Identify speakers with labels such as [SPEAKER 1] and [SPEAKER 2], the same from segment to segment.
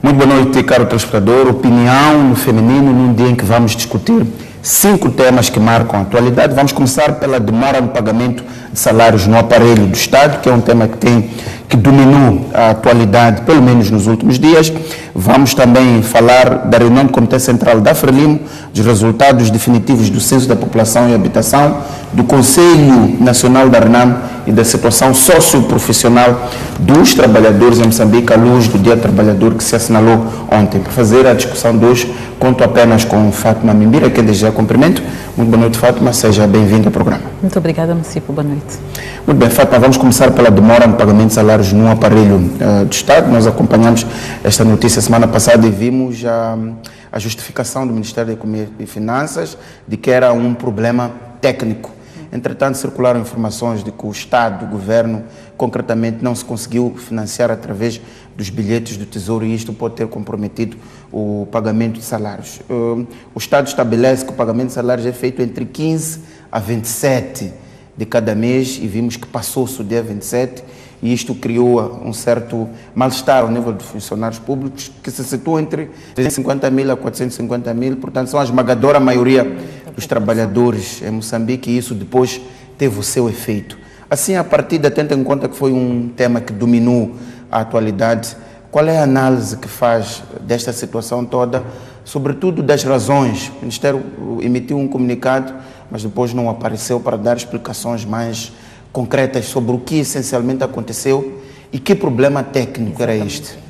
[SPEAKER 1] Muito boa noite, caro telespectador. Opinião no feminino num dia em que vamos discutir 5 temas que marcam a atualidade. Vamos começar pela demora no pagamento de salários no aparelho do Estado, que é um tema que dominou a atualidade, pelo menos nos últimos dias. Vamos também falar da reunião do Comitê Central da Frelimo, dos resultados definitivos do Censo da População e Habitação, do Conselho Nacional da RENAM e da situação socioprofissional dos trabalhadores em Moçambique, à luz do Dia do Trabalhador que se assinalou ontem. Para fazer a discussão de hoje, conto apenas com Fátima Mimbira, que desde já cumprimento. Muito boa noite, Fátima. Seja bem-vinda ao programa.
[SPEAKER 2] Muito obrigada, Mucipo. Boa noite.
[SPEAKER 1] Muito bem, Fátima, vamos começar pela demora no pagamento de salários no aparelho do Estado. Nós acompanhamos esta notícia semana passada e vimos a justificação do Ministério da Economia e Finanças de que era um problema técnico. Entretanto, circularam informações de que o Estado, o Governo, concretamente não se conseguiu financiar através dos bilhetes do Tesouro e isto pode ter comprometido o pagamento de salários. O Estado estabelece que o pagamento de salários é feito entre 15 a 27 de cada mês e vimos que passou-se o dia 27 e isto criou um certo mal-estar ao nível dos funcionários públicos que se situam entre 350 mil a 450 mil, portanto são a esmagadora maioria dos trabalhadores em Moçambique e isso depois teve o seu efeito. Assim, a partida, tendo em conta que foi um tema que dominou a atualidade, qual é a análise que faz desta situação toda, sobretudo das razões? O Ministério emitiu um comunicado, mas depois não apareceu para dar explicações mais concretas sobre o que essencialmente aconteceu e que problema técnico era este.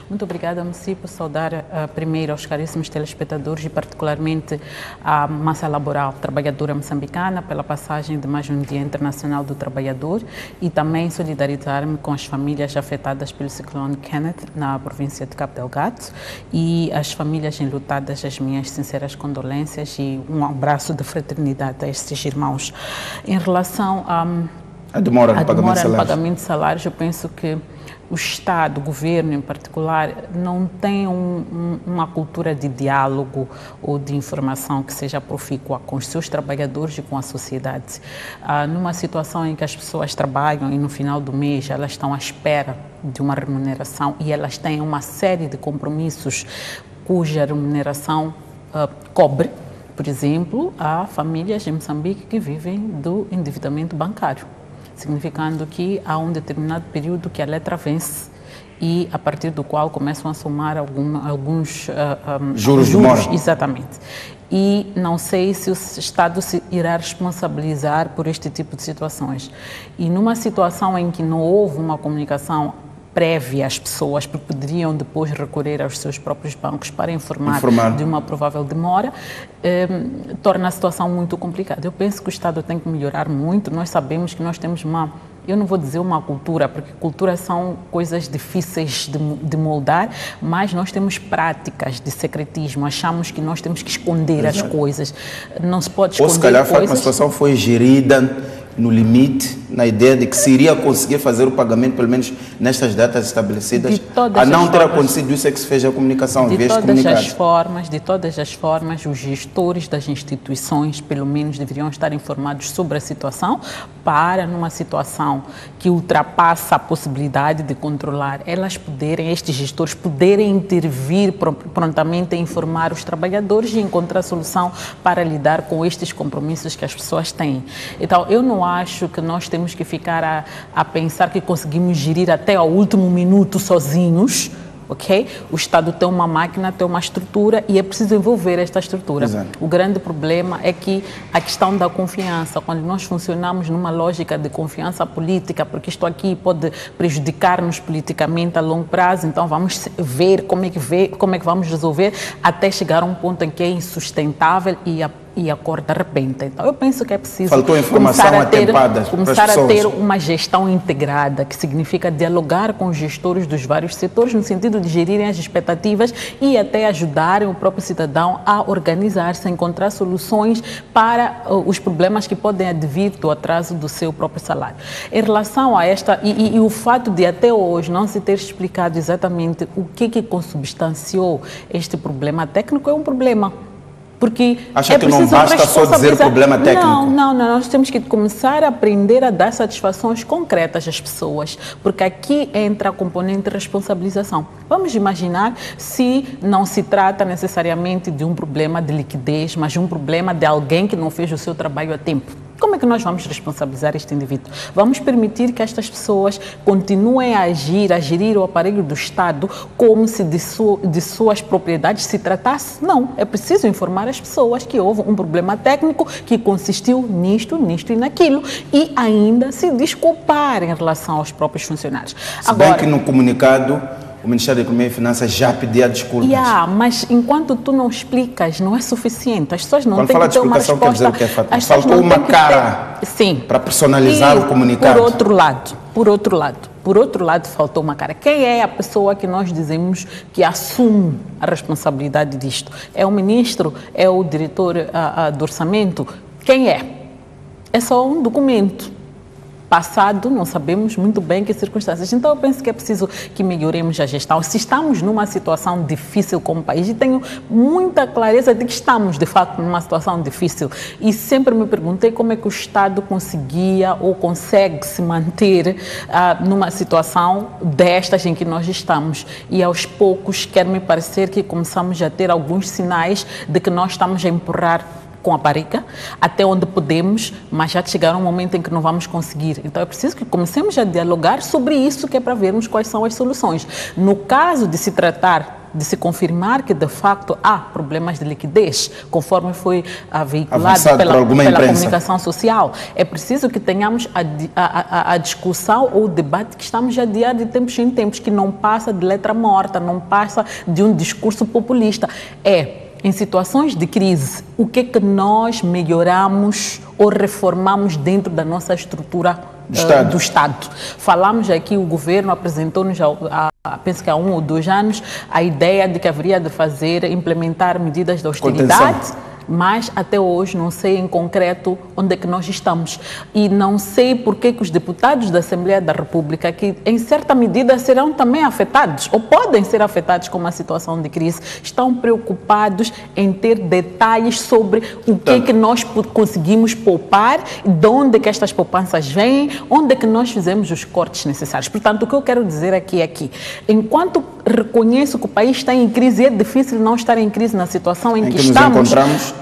[SPEAKER 2] Muito obrigada, Mucipo. Saudar primeiro aos caríssimos telespectadores e particularmente à massa laboral trabalhadora moçambicana pela passagem de mais um Dia Internacional do Trabalhador e também solidarizar-me com as famílias afetadas pelo ciclone Kenneth na província de Cabo Delgado e as famílias enlutadas, as minhas sinceras condolências e um abraço de fraternidade a estes irmãos. Em relação
[SPEAKER 1] a demora no pagamento
[SPEAKER 2] de salários, eu penso que o Estado, o governo em particular, não tem uma cultura de diálogo ou de informação que seja profícua com os seus trabalhadores e com a sociedade. Numa situação em que as pessoas trabalham e no final do mês elas estão à espera de uma remuneração e elas têm uma série de compromissos cuja remuneração cobre, por exemplo, há famílias em Moçambique que vivem do endividamento bancário, significando que há um determinado período que a letra vence e a partir do qual começam a somar alguns
[SPEAKER 1] juros de mora.
[SPEAKER 2] Exatamente. E não sei se o Estado se irá responsabilizar por este tipo de situações. E numa situação em que não houve uma comunicação prévia às pessoas, porque poderiam depois recorrer aos seus próprios bancos para informar de uma provável demora, torna a situação muito complicada. Eu penso que o Estado tem que melhorar muito. Nós sabemos que nós temos eu não vou dizer uma cultura, porque cultura são coisas difíceis de moldar, mas nós temos práticas de secretismo, achamos que nós temos que esconder as coisas, não se pode esconder.
[SPEAKER 1] Ou se calhar a situação foi gerida no limite, na ideia de que se iria conseguir fazer o pagamento, pelo menos nestas datas estabelecidas, a não ter acontecido isso é que se fez a comunicação,
[SPEAKER 2] de todas as formas, os gestores das instituições, pelo menos, deveriam estar informados sobre a situação, para, numa situação que ultrapassa a possibilidade de controlar, estes gestores poderem intervir prontamente e informar os trabalhadores e encontrar solução para lidar com estes compromissos que as pessoas têm. Então, eu não acho que nós temos que ficar a pensar que conseguimos gerir até ao último minuto sozinhos, ok? O Estado tem uma máquina, tem uma estrutura e é preciso envolver esta estrutura.
[SPEAKER 1] Exato.
[SPEAKER 2] O grande problema é que a questão da confiança, quando nós funcionamos numa lógica de confiança política, porque isto aqui pode prejudicar-nos politicamente a longo prazo, então vamos ver como é que vamos resolver até chegar a um ponto em que é insustentável e a corda arrebenta. Então, eu penso que é preciso começar a ter uma gestão integrada, que significa dialogar com os gestores dos vários setores, no sentido de gerirem as expectativas e até ajudarem o próprio cidadão a organizar-se, a encontrar soluções para os problemas que podem advir do atraso do seu próprio salário. Em relação a esta, e o fato de até hoje não se ter explicado exatamente o que consubstanciou este problema técnico, é um problema. Porque
[SPEAKER 1] acha que não basta só dizer problema técnico?
[SPEAKER 2] Não, nós temos que começar a aprender a dar satisfações concretas às pessoas, porque aqui entra a componente de responsabilização. Vamos imaginar se não se trata necessariamente de um problema de liquidez, mas de um problema de alguém que não fez o seu trabalho a tempo. Como é que nós vamos responsabilizar este indivíduo? Vamos permitir que estas pessoas continuem a gerir o aparelho do Estado como se de suas propriedades se tratasse? Não, é preciso informar as pessoas que houve um problema técnico que consistiu nisto e naquilo e ainda se desculpar em relação aos próprios funcionários.
[SPEAKER 1] Se bem que no comunicado o Ministério da Economia e Finanças já pedia desculpas.
[SPEAKER 2] Mas enquanto tu não explicas, não é suficiente. As pessoas não
[SPEAKER 1] Quando
[SPEAKER 2] têm
[SPEAKER 1] fala
[SPEAKER 2] que ter uma resposta.
[SPEAKER 1] Quer dizer o que é fato? Faltou uma cara para personalizar o comunicado.
[SPEAKER 2] Por outro lado, faltou uma cara. Quem é a pessoa que nós dizemos que assume a responsabilidade disto? É o ministro? É o diretor do orçamento? Quem é? É só um documento. Passado, não sabemos muito bem que circunstâncias. Então, eu penso que é preciso que melhoremos a gestão. Se estamos numa situação difícil como país, e tenho muita clareza de que estamos, de fato, numa situação difícil, e sempre me perguntei como é que o Estado conseguia ou consegue se manter numa situação destas em que nós estamos. E, aos poucos, quer me parecer que começamos a ter alguns sinais de que nós estamos a empurrar com a barriga, até onde podemos, mas já chegará um momento em que não vamos conseguir. Então é preciso que comecemos a dialogar sobre isso, que é para vermos quais são as soluções. No caso de se tratar, de se confirmar que de facto há problemas de liquidez, conforme foi veiculado pela comunicação social, é preciso que tenhamos a discussão ou o debate que estamos a adiar de tempos em tempos, que não passa de letra morta, não passa de um discurso populista. Em situações de crise, o que é que nós melhoramos ou reformamos dentro da nossa estrutura do Estado? Falamos aqui, o governo apresentou-nos, penso que há 1 ou 2 anos, a ideia de que haveria de implementar medidas de austeridade. Mas até hoje não sei em concreto onde é que nós estamos. E não sei porque que os deputados da Assembleia da República, que em certa medida serão também afetados, ou podem ser afetados com uma situação de crise, estão preocupados em ter detalhes sobre o que é que nós conseguimos poupar, de onde é que estas poupanças vêm, onde é que nós fizemos os cortes necessários. Portanto, o que eu quero dizer aqui é que, enquanto reconheço que o país está em crise, e é difícil não estar em crise na situação em que estamos,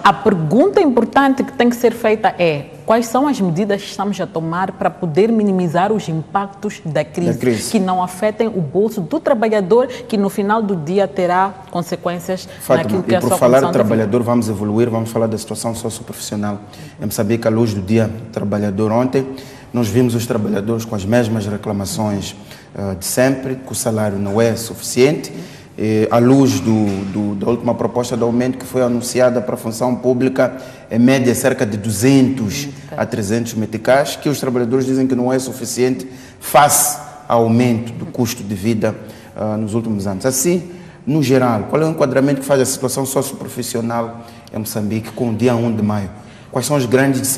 [SPEAKER 2] a pergunta importante que tem que ser feita é: quais são as medidas que estamos a tomar para poder minimizar os impactos da crise, que não afetem o bolso do trabalhador, que no final do dia terá consequências naquilo que é a sua condição. E por falar de trabalhador, vamos evoluir, vamos falar da situação socioprofissional. Em Moçambique, à luz do Dia do Trabalhador ontem, nós vimos os trabalhadores com as mesmas reclamações de sempre, que o salário não é suficiente. À luz da última proposta de aumento que foi anunciada para a função pública, em média cerca de 200 a 300 meticais, que os trabalhadores dizem que não é suficiente face ao aumento do custo de vida nos últimos anos. Assim, no geral, qual é o enquadramento que faz a situação socioprofissional em Moçambique com o dia 1 de maio? Quais são os grandes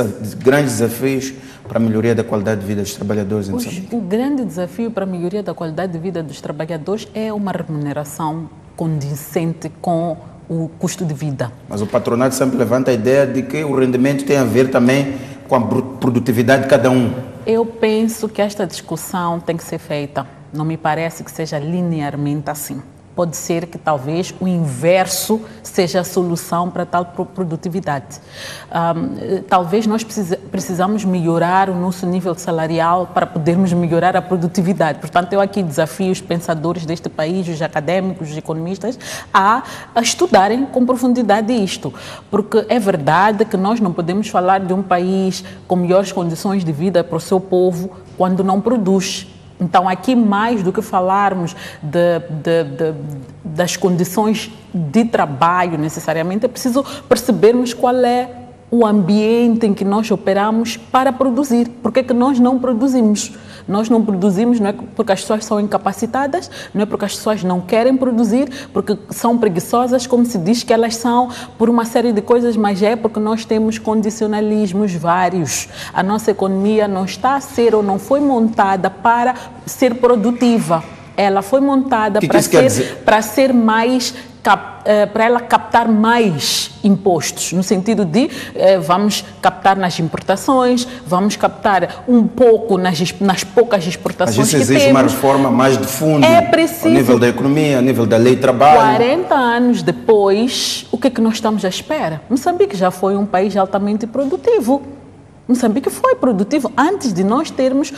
[SPEAKER 2] desafios para a melhoria da qualidade de vida dos trabalhadores em Moçambique? O grande desafio para a melhoria da qualidade de vida dos trabalhadores é uma remuneração condizente com o custo de vida.
[SPEAKER 1] Mas o patronato sempre levanta a ideia de que o rendimento tem a ver também com a produtividade de cada um.
[SPEAKER 2] Eu penso que esta discussão tem que ser feita. Não me parece que seja linearmente assim. Pode ser que talvez o inverso seja a solução para tal produtividade. Talvez nós precisamos melhorar o nosso nível salarial para podermos melhorar a produtividade. Portanto, eu aqui desafio os pensadores deste país, os académicos, os economistas, a estudarem com profundidade isto. Porque é verdade que nós não podemos falar de um país com melhores condições de vida para o seu povo quando não produz. Então, aqui, mais do que falarmos das condições de trabalho, necessariamente, é preciso percebermos qual é o ambiente em que nós operamos para produzir. Por que é que nós não produzimos? Nós não produzimos não é porque as pessoas são incapacitadas, não é porque as pessoas não querem produzir, porque são preguiçosas, como se diz que elas são, por uma série de coisas, mas é porque nós temos condicionalismos vários. A nossa economia não está a ser ou não foi montada para ser produtiva. Ela foi montada para ser mais para ela captar mais impostos, no sentido de vamos captar nas importações, vamos captar um pouco nas poucas exportações que temos.
[SPEAKER 1] Mas isso exige uma reforma mais de fundo, ao nível da economia, ao nível da lei de trabalho.
[SPEAKER 2] 40 anos depois, o que é que nós estamos à espera? Moçambique já foi um país altamente produtivo. Moçambique foi produtivo antes de nós termos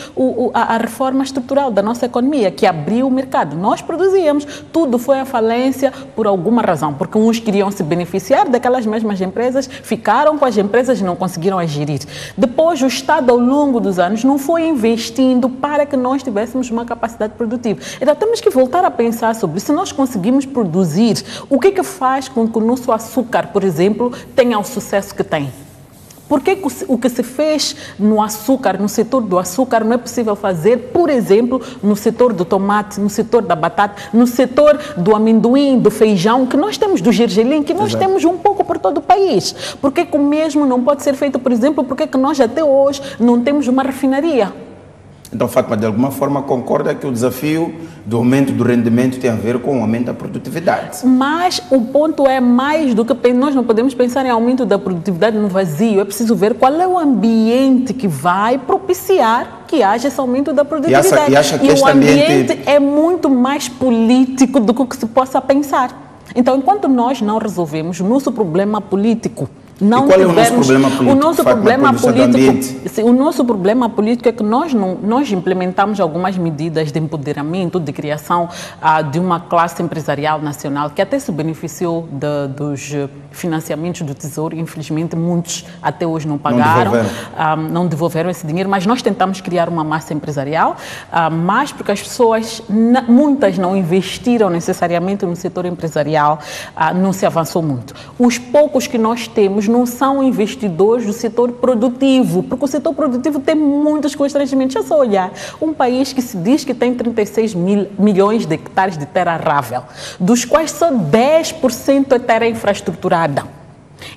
[SPEAKER 2] a reforma estrutural da nossa economia, que abriu o mercado. Nós produzíamos, tudo foi à falência por alguma razão, porque uns queriam se beneficiar daquelas mesmas empresas, ficaram com as empresas e não conseguiram gerir. Depois, o Estado, ao longo dos anos, não foi investindo para que nós tivéssemos uma capacidade produtiva. Então, temos que voltar a pensar sobre se nós conseguimos produzir, o que faz com que o nosso açúcar, por exemplo, tenha o sucesso que tem. Por que o que se fez no açúcar, no setor do açúcar, não é possível fazer, por exemplo, no setor do tomate, no setor da batata, no setor do amendoim, do feijão, que nós temos, do gergelim, que nós temos um pouco por todo o país? Por que o mesmo não pode ser feito, por exemplo, por que nós até hoje não temos uma refinaria?
[SPEAKER 1] Então, Fátima, de alguma forma concorda que o desafio do aumento do rendimento tem a ver com o aumento da produtividade?
[SPEAKER 2] Mas o ponto é mais do que nós não podemos pensar em aumento da produtividade no vazio. É preciso ver qual é o ambiente que vai propiciar que haja esse aumento da produtividade. E o ambiente é muito mais político do que o que se possa pensar. Então, enquanto nós não resolvemos o nosso problema político, não
[SPEAKER 1] e qual é o nosso problema político?
[SPEAKER 2] O nosso problema político é que nós implementamos algumas medidas de empoderamento, de criação de uma classe empresarial nacional que até se beneficiou dos financiamentos do Tesouro. Infelizmente, muitos até hoje não pagaram, não devolveram esse dinheiro, mas nós tentamos criar uma massa empresarial, mas porque as pessoas, muitas não investiram necessariamente no setor empresarial, não se avançou muito. Os poucos que nós temos não são investidores do setor produtivo, porque o setor produtivo tem muitos constrangimentos. É só olhar um país que se diz que tem 36 milhões de hectares de terra arável, dos quais só 10% é terra infraestruturada.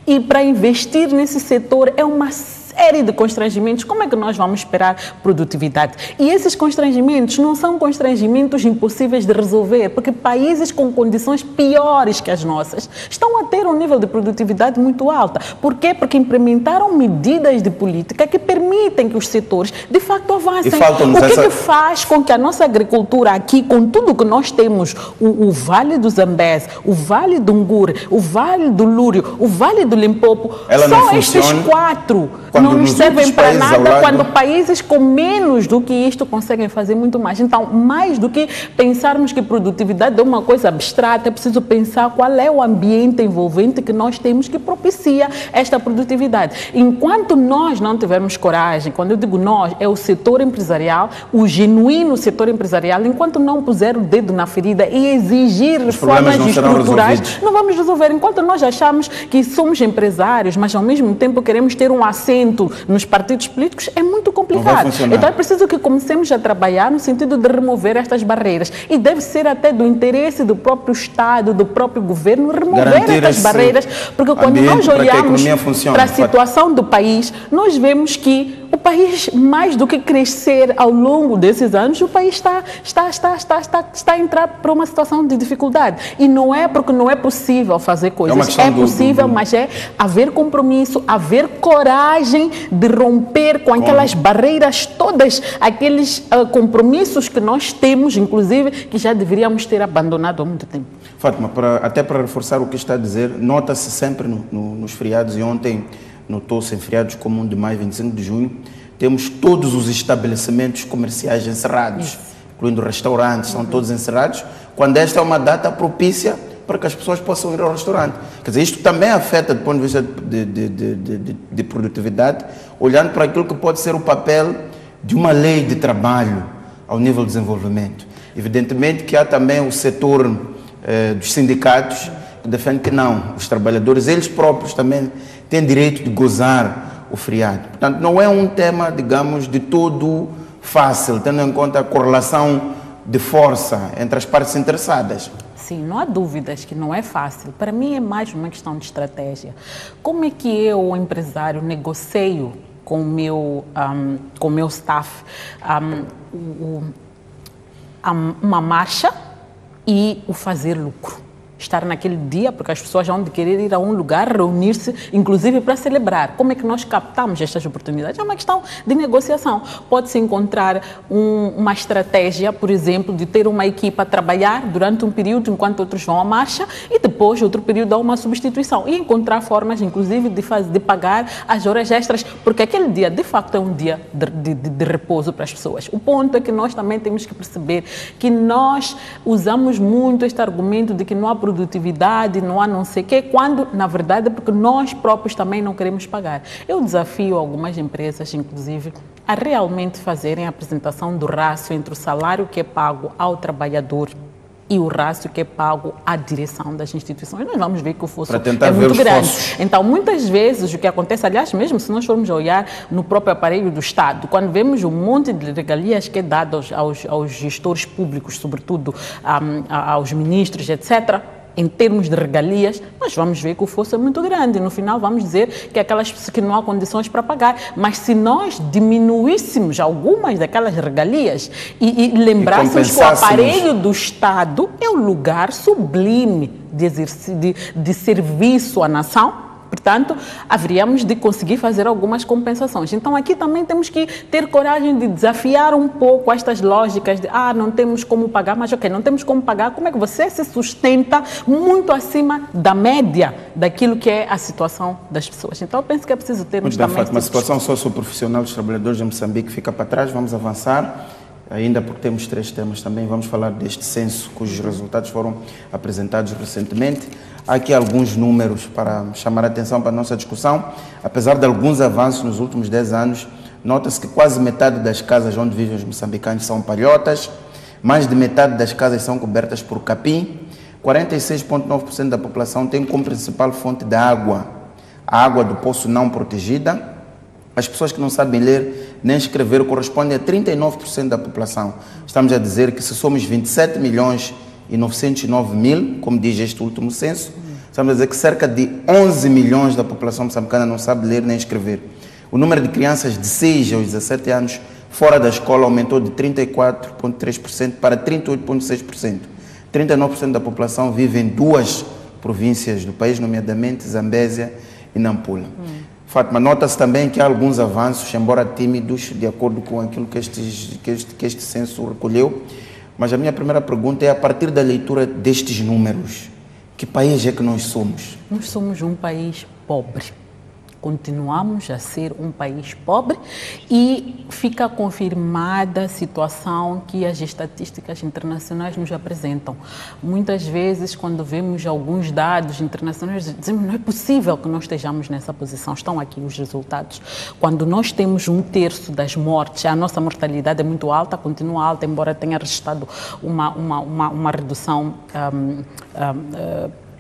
[SPEAKER 2] E para investir nesse setor é uma série de constrangimentos. Como é que nós vamos esperar produtividade? E esses constrangimentos não são constrangimentos impossíveis de resolver, porque países com condições piores que as nossas estão a ter um nível de produtividade muito alta. Por quê? Porque implementaram medidas de política que permitem que os setores, de facto, avancem. O que faz com que a nossa agricultura aqui, com tudo que nós temos, o Vale do Zambeze, o Vale do Ngure, o Vale do Lúrio, o Vale do Limpopo, só estes quatro não nos servem para nada quando países com menos do que isto conseguem fazer muito mais. Então, mais do que pensarmos que produtividade é uma coisa abstrata, é preciso pensar qual é o ambiente envolvente que nós temos que propicia esta produtividade. Enquanto nós não tivermos coragem, quando eu digo nós, é o setor empresarial, o genuíno setor empresarial, enquanto não puser o dedo na ferida e exigir reformas estruturais, não vamos resolver. Enquanto nós achamos que somos empresários, mas ao mesmo tempo queremos ter um assento nos partidos políticos, é muito complicado. Então é preciso que comecemos a trabalhar no sentido de remover estas barreiras. E deve ser até do interesse do próprio Estado, do próprio governo, remover estas barreiras, porque quando nós olhamos para a situação do país, nós vemos que o país, mais do que crescer ao longo desses anos, o país está a entrar para uma situação de dificuldade. E não é porque não é possível fazer coisas. É possível, mas é haver compromisso, haver coragem de romper com aquelas barreiras todas, aqueles compromissos que nós temos, inclusive, que já deveríamos ter abandonado há muito tempo.
[SPEAKER 1] Fátima, até para reforçar o que está a dizer, nota-se sempre nos feriados, e ontem notou-se em feriados como 1 de maio, 25 de junho, temos todos os estabelecimentos comerciais encerrados, incluindo restaurantes, estão todos encerrados, quando esta é uma data propícia para que as pessoas possam ir ao restaurante. Quer dizer, isto também afeta do ponto de vista de produtividade, olhando para aquilo que pode ser o papel de uma lei de trabalho ao nível do desenvolvimento. Evidentemente que há também o setor dos sindicatos que defende que não, os trabalhadores, eles próprios também têm direito de gozar o feriado. Portanto, não é um tema, digamos, de todo fácil, tendo em conta a correlação de força entre as partes interessadas.
[SPEAKER 2] Sim, não há dúvidas que não é fácil. Para mim é mais uma questão de estratégia. Como é que eu, o empresário, negocio com o meu staff uma marcha e o fazer lucro. Estar naquele dia, porque as pessoas vão querer ir a um lugar, reunir-se, inclusive para celebrar. Como é que nós captamos estas oportunidades? É uma questão de negociação. Pode-se encontrar uma estratégia, por exemplo, de ter uma equipa a trabalhar durante um período enquanto outros vão à marcha e depois, outro período, há uma substituição. E encontrar formas, inclusive, de pagar as horas extras, porque aquele dia, de facto, é um dia de repouso para as pessoas. O ponto é que nós também temos que perceber que nós usamos muito este argumento de que não há produtividade, não há não sei o quê, quando, na verdade, é porque nós próprios também não queremos pagar. Eu desafio algumas empresas, inclusive, a realmente fazerem a apresentação do rácio entre o salário que é pago ao trabalhador e o rácio que é pago à direção das instituições. Nós vamos ver que o fosso é muito grande. Então, muitas vezes, o que acontece, aliás, mesmo se nós formos olhar no próprio aparelho do Estado, quando vemos um monte de regalias que é dado aos gestores públicos, sobretudo aos ministros, etc., em termos de regalias, nós vamos ver que o fosso é muito grande. No final, vamos dizer que aquelas pessoas que não há condições para pagar. Mas se nós diminuíssemos algumas daquelas regalias e lembrássemos que o aparelho do Estado é um lugar sublime de serviço à nação, portanto, haveríamos de conseguir fazer algumas compensações. Então, aqui também temos que ter coragem de desafiar um pouco estas lógicas de não temos como pagar, mas ok, não temos como pagar, como é que você se sustenta muito acima da média daquilo que é a situação das pessoas? Então, eu penso que é preciso termos também...
[SPEAKER 1] Muito bem, Fátima, a situação socioprofissional dos trabalhadores de Moçambique fica para trás, vamos avançar. Ainda porque temos 3 temas também, vamos falar deste censo, cujos resultados foram apresentados recentemente. Há aqui alguns números para chamar a atenção para a nossa discussão. Apesar de alguns avanços nos últimos 10 anos, nota-se que quase metade das casas onde vivem os moçambicanos são palhotas, mais de metade das casas são cobertas por capim, 46,9% da população tem como principal fonte de água a água do poço não protegida. As pessoas que não sabem ler nem escrever correspondem a 39% da população. Estamos a dizer que se somos 27 milhões e 909 mil, como diz este último censo, estamos a dizer que cerca de 11 milhões da população moçambicana não sabe ler nem escrever. O número de crianças de 6 aos 17 anos fora da escola aumentou de 34,3% para 38,6%. 39% da população vive em 2 províncias do país, nomeadamente Zambésia e Nampula. Fátima, nota-se também que há alguns avanços, embora tímidos, de acordo com aquilo que este censo recolheu. Mas a minha primeira pergunta é, a partir da leitura destes números, que país é que nós somos?
[SPEAKER 2] Nós somos um país pobre. Continuamos a ser um país pobre e fica confirmada a situação que as estatísticas internacionais nos apresentam. Muitas vezes, quando vemos alguns dados internacionais, dizemos que não é possível que nós estejamos nessa posição. Estão aqui os resultados. Quando nós temos 1/3 das mortes, a nossa mortalidade é muito alta, continua alta, embora tenha registrado uma redução,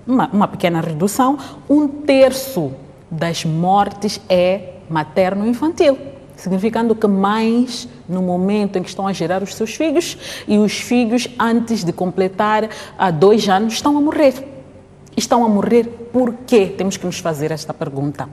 [SPEAKER 2] uma pequena redução. 1/3 das mortes é materno-infantil, significando que mães, no momento em que estão a gerar os seus filhos, e os filhos, antes de completar 2 anos, estão a morrer. Estão a morrer por quê? Temos que nos fazer esta pergunta.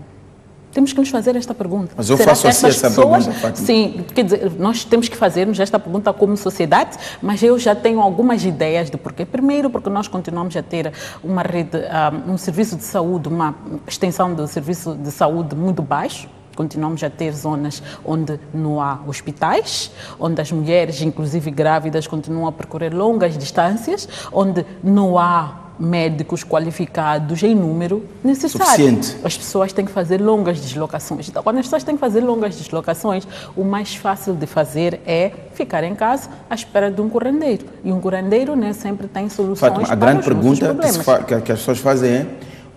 [SPEAKER 2] Temos que nos fazer esta pergunta.
[SPEAKER 1] Mas eu faço assim essa pergunta, Fátima.
[SPEAKER 2] Sim, quer dizer, nós temos que fazermos esta pergunta como sociedade, mas eu já tenho algumas ideias de porquê. Primeiro, porque nós continuamos a ter uma rede, um serviço de saúde, uma extensão do serviço de saúde muito baixo. Continuamos a ter zonas onde não há hospitais, onde as mulheres, inclusive grávidas, continuam a percorrer longas distâncias, onde não há médicos qualificados em número necessário.
[SPEAKER 1] Suficiente.
[SPEAKER 2] As pessoas têm que fazer longas deslocações. Então, quando as pessoas têm que fazer longas deslocações, o mais fácil de fazer é ficar em casa à espera de um curandeiro. E um curandeiro nem sempre tem soluções,
[SPEAKER 1] Fátima,
[SPEAKER 2] para
[SPEAKER 1] a grande
[SPEAKER 2] os nossos
[SPEAKER 1] pergunta
[SPEAKER 2] problemas.
[SPEAKER 1] que as pessoas fazem é: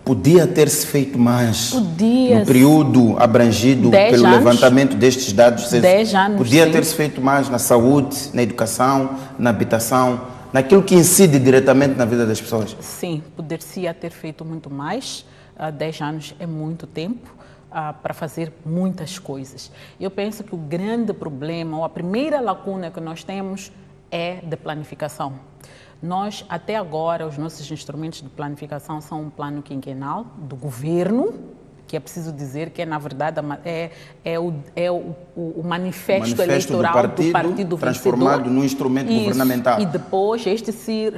[SPEAKER 1] podia ter-se feito mais
[SPEAKER 2] Podia,
[SPEAKER 1] no período abrangido
[SPEAKER 2] 10
[SPEAKER 1] pelo
[SPEAKER 2] anos,
[SPEAKER 1] levantamento destes dados?
[SPEAKER 2] 10 anos,
[SPEAKER 1] podia
[SPEAKER 2] sim.
[SPEAKER 1] ter-se feito mais na saúde, na educação, na habitação, naquilo que incide diretamente na vida das pessoas?
[SPEAKER 2] Sim, poderia ter feito muito mais. 10 anos é muito tempo para fazer muitas coisas. Eu penso que o grande problema, ou a primeira lacuna que nós temos, é de planificação. Nós, até agora, os nossos instrumentos de planificação são um plano quinquenal do governo, que é preciso dizer que é, na verdade, o manifesto eleitoral do partido
[SPEAKER 1] transformado
[SPEAKER 2] vencedor.
[SPEAKER 1] num instrumento governamental.
[SPEAKER 2] E depois este se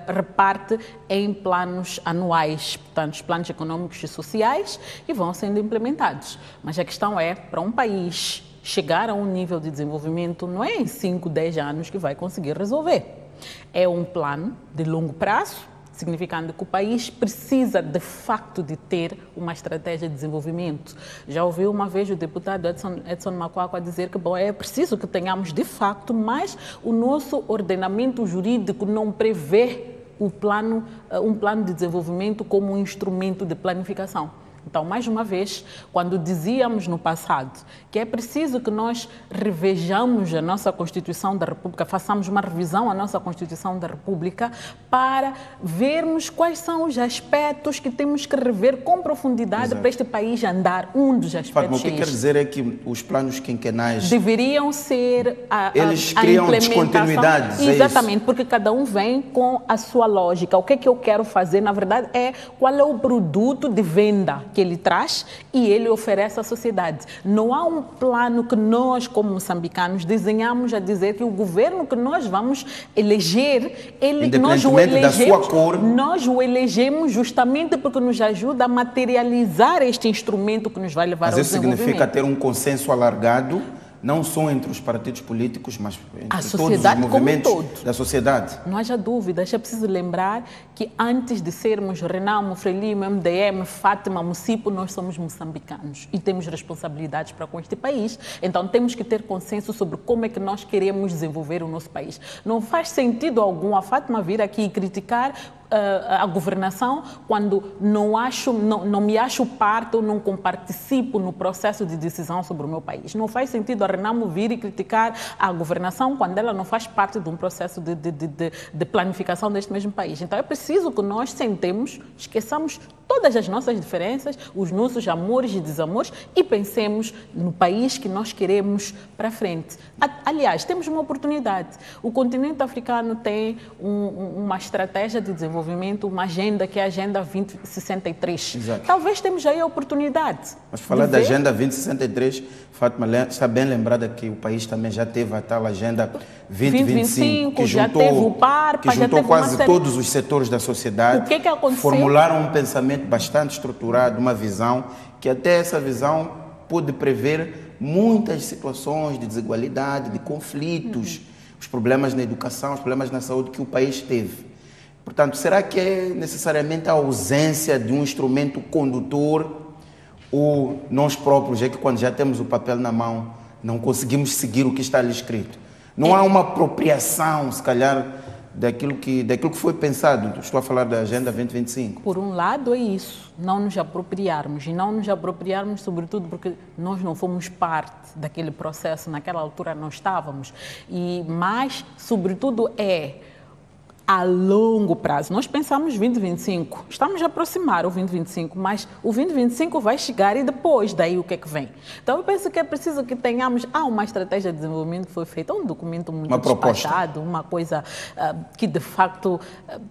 [SPEAKER 2] reparte em planos anuais, portanto, os planos econômicos e sociais, e vão sendo implementados. Mas a questão é, para um país chegar a um nível de desenvolvimento, não é em 5, 10 anos que vai conseguir resolver. É um plano de longo prazo, significando que o país precisa, de facto, de ter uma estratégia de desenvolvimento. Já ouvi uma vez o deputado Edson Macuaco dizer que, bom, é preciso que tenhamos, de facto, mas o nosso ordenamento jurídico não prevê um plano de desenvolvimento como um instrumento de planificação. Então, mais uma vez, quando dizíamos no passado que é preciso que nós revejamos a nossa Constituição da República, façamos uma revisão à nossa Constituição da República para vermos quais são os aspectos que temos que rever com profundidade. Exato. Para este país andar. Um dos aspectos.
[SPEAKER 1] Fátima, o que quer dizer é que os planos quinquenais
[SPEAKER 2] deveriam ser
[SPEAKER 1] eles criam descontinuidades.
[SPEAKER 2] Exatamente, porque cada um vem com a sua lógica. O que é que eu quero fazer, na verdade, é qual é o produto de venda que ele traz e ele oferece à sociedade. Não há um plano que nós, como moçambicanos, desenhamos a dizer que o governo que nós vamos eleger, nós o elegemos justamente porque nos ajuda a materializar este instrumento que nos vai levar ao desenvolvimento.
[SPEAKER 1] Mas isso significa ter um consenso alargado, não só entre os partidos políticos, mas entre todos os movimentos da sociedade.
[SPEAKER 2] Não haja dúvidas, é preciso lembrar que antes de sermos Renamo, Frelimo, MDM, Fátima, Mucipo, nós somos moçambicanos e temos responsabilidades para com este país. Então temos que ter consenso sobre como é que nós queremos desenvolver o nosso país. Não faz sentido algum a Fátima vir aqui e criticar a governação quando não me acho parte ou não participo no processo de decisão sobre o meu país. Não faz sentido a Renamo vir e criticar a governação quando ela não faz parte de um processo de planificação deste mesmo país. Então é preciso que nós sentemos, esqueçamos todas as nossas diferenças, os nossos amores e desamores e pensemos no país que nós queremos para frente. Aliás, temos uma oportunidade. O continente africano tem uma estratégia de desenvolvimento, uma agenda que é a Agenda 2063.
[SPEAKER 1] Exato.
[SPEAKER 2] Talvez temos aí a oportunidade.
[SPEAKER 1] Mas falar da Agenda 2063, Fátima, está bem lembrada que o país também já teve a tal Agenda 2025, que juntou,
[SPEAKER 2] já teve o PARPA,
[SPEAKER 1] que juntou quase todos os setores da sociedade.
[SPEAKER 2] O que aconteceu?
[SPEAKER 1] Formularam um pensamento bastante estruturado, uma visão que até essa visão pôde prever muitas situações de desigualdade, de conflitos, os problemas na educação, os problemas na saúde que o país teve. Portanto, será que é necessariamente a ausência de um instrumento condutor ou nós próprios, é que quando já temos o papel na mão, não conseguimos seguir o que está ali escrito? Não há uma apropriação, se calhar, daquilo que foi pensado. Estou a falar da Agenda 2025.
[SPEAKER 2] Por um lado é isso, não nos apropriarmos. E não nos apropriarmos sobretudo porque nós não fomos parte daquele processo, naquela altura não estávamos. Mas, sobretudo, a longo prazo. Nós pensamos 2025, estamos a aproximar o 2025, mas o 2025 vai chegar e depois daí o que é que vem? Então eu penso que é preciso que tenhamos uma estratégia de desenvolvimento que foi feita, um documento muito despachado, uma coisa que de facto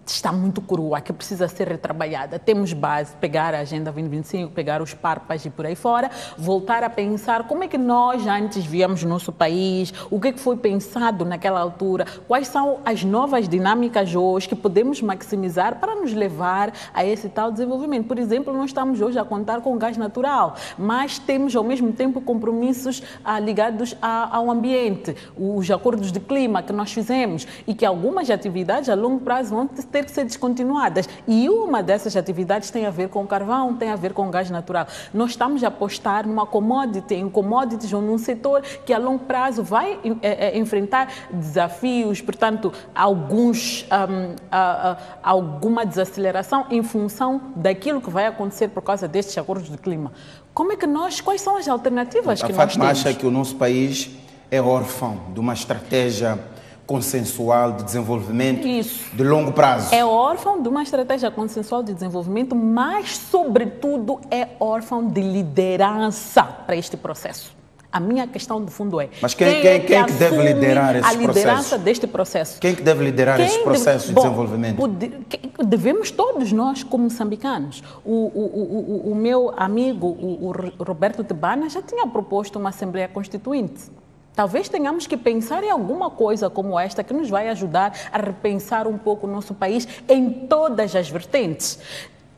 [SPEAKER 2] está muito crua, que precisa ser retrabalhada. Temos base, pegar a Agenda 2025, pegar os PARPAs e por aí fora, voltar a pensar como é que nós antes víamos o nosso país, o que é que foi pensado naquela altura, quais são as novas dinâmicas hoje que podemos maximizar para nos levar a esse tal desenvolvimento. Por exemplo, nós estamos hoje a contar com gás natural, mas temos ao mesmo tempo compromissos ligados ao ambiente, os acordos de clima que nós fizemos e que algumas atividades a longo prazo vão ter que ser descontinuadas. E uma dessas atividades tem a ver com carvão, tem a ver com gás natural. Nós estamos a apostar numa commodity, em commodities ou num setor que a longo prazo vai enfrentar desafios, portanto, alguma desaceleração em função daquilo que vai acontecer por causa destes acordos de clima. Quais são as alternativas que nós temos?
[SPEAKER 1] A Fátima acha que o nosso país é órfão de uma estratégia consensual de desenvolvimento de longo prazo.
[SPEAKER 2] É órfão de uma estratégia consensual de desenvolvimento, mas, sobretudo, é órfão de liderança para este processo. A minha questão de fundo é...
[SPEAKER 1] Mas quem é que deve liderar esse processo?
[SPEAKER 2] A liderança deste processo.
[SPEAKER 1] Quem é que deve liderar esse processo de desenvolvimento?
[SPEAKER 2] Devemos todos nós, como moçambicanos. O meu amigo, o Roberto Tebana, já tinha proposto uma Assembleia Constituinte. Talvez tenhamos que pensar em alguma coisa como esta que nos vai ajudar a repensar um pouco o nosso país em todas as vertentes.